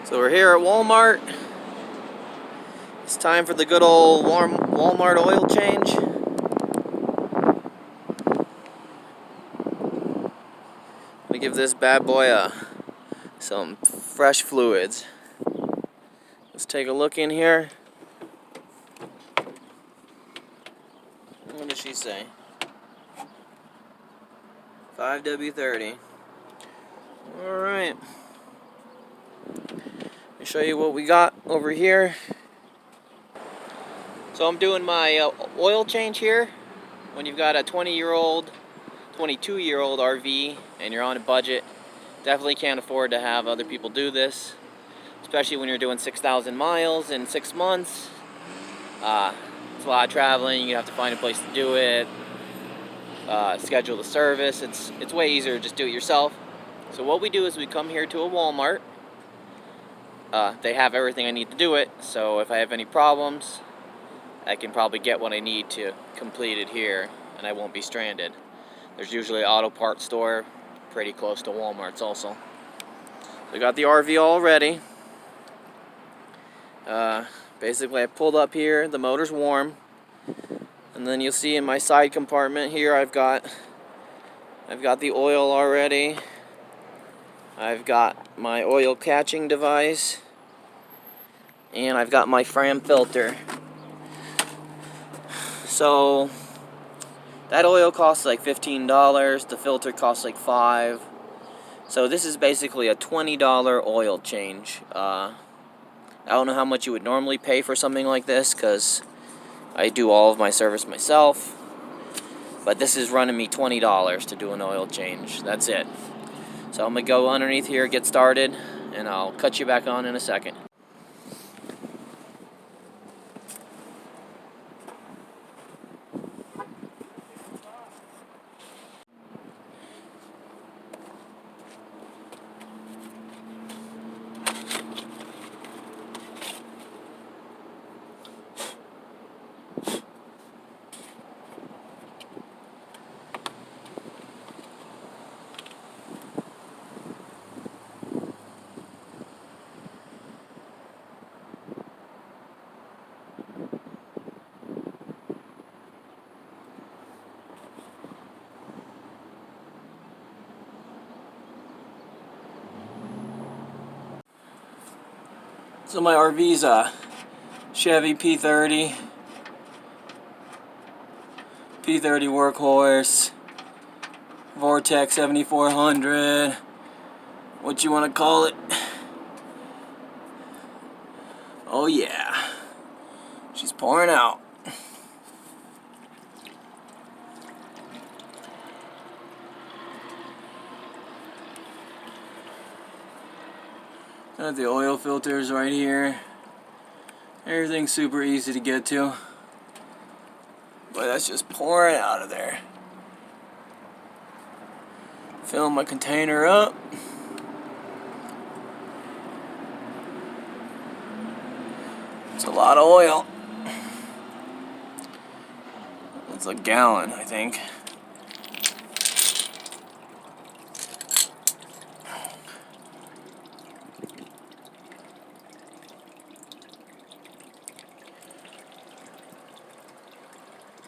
So we're here at Walmart. It's time for the good old Walmart oil change. I'm gonna give this bad boy some fresh fluids. Let's take a look in here. What does she say? 5W30. Alright. Let me show you what we got over here. So I'm doing my oil change here. When you've got a 20-year-old, 22-year-old RV and you're on a budget, definitely can't afford to have other people do this, especially when you're doing 6,000 miles in 6 months. It's a lot of traveling. You have to find a place to do it, schedule the service. It's way easier to just do it yourself. So what we do is we come here to a Walmart. They have everything I need to do it, so if I have any problems, I can probably get what I need to complete it here, and I won't be stranded. There's usually an auto parts store pretty close to Walmart's also. So I got the RV all ready. Basically I pulled up here, the motor's warm, and then you'll see in my side compartment here I've got the oil already. I've got my oil catching device, and I've got my FRAM filter. So that oil costs like $15, the filter costs like $5. So this is basically a $20 oil change. I don't know how much you would normally pay for something like this because I do all of my service myself. But this is running me $20 to do an oil change. That's it. So I'm going to go underneath here, get started, and I'll cut you back on in a second. So my RV's a Chevy P30 workhorse, Vortex 7400, what you want to call it. Oh yeah, she's pouring out. Got the oil filters right here. Everything's super easy to get to. But that's just pouring out of there. Filling my container up. It's a lot of oil. It's a gallon, I think.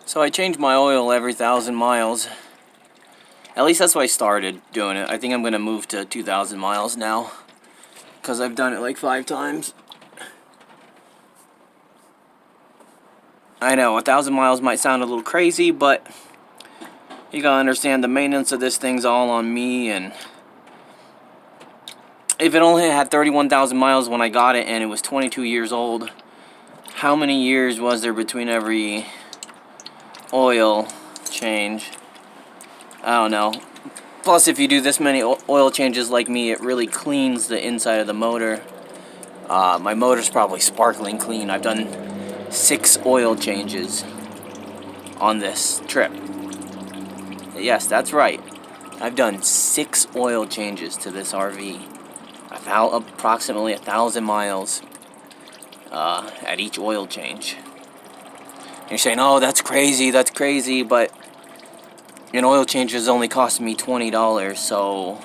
So I change my oil every 1,000 miles. At least that's why I started doing it. I think I'm going to move to 2,000 miles now, because I've done it like 5 times. I know, 1,000 miles might sound a little crazy, but you gotta understand the maintenance of this thing's all on me. And if it only had 31,000 miles when I got it and it was 22 years old, how many years was there between every oil change? I don't know. Plus, if you do this many oil changes like me, it really cleans the inside of the motor. My motor's probably sparkling clean. I've done 6 oil changes on this trip. Yes, that's right. I've done 6 oil changes to this RV. Approximately 1,000 miles at each oil change. You're saying, oh, that's crazy, but an oil change is only costing me $20, so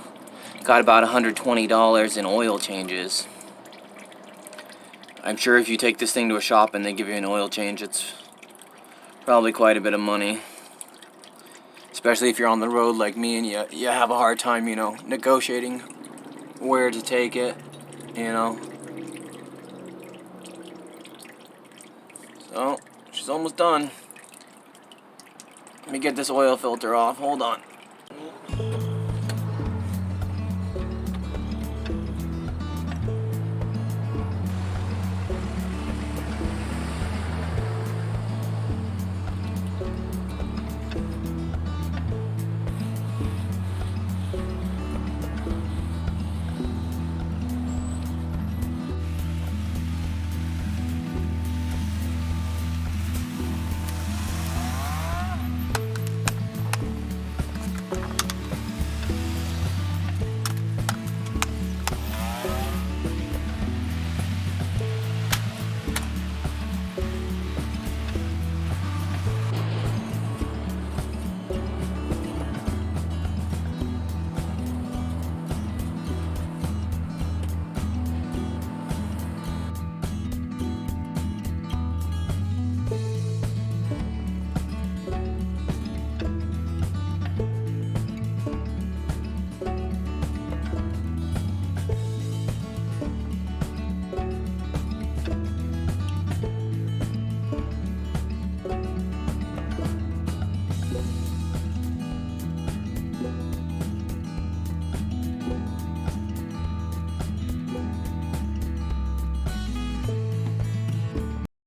got about $120 in oil changes. I'm sure if you take this thing to a shop and they give you an oil change, it's probably quite a bit of money. Especially if you're on the road like me and you have a hard time, you know, negotiating where to take it, you know. So, she's almost done. Let me get this oil filter off. Hold on.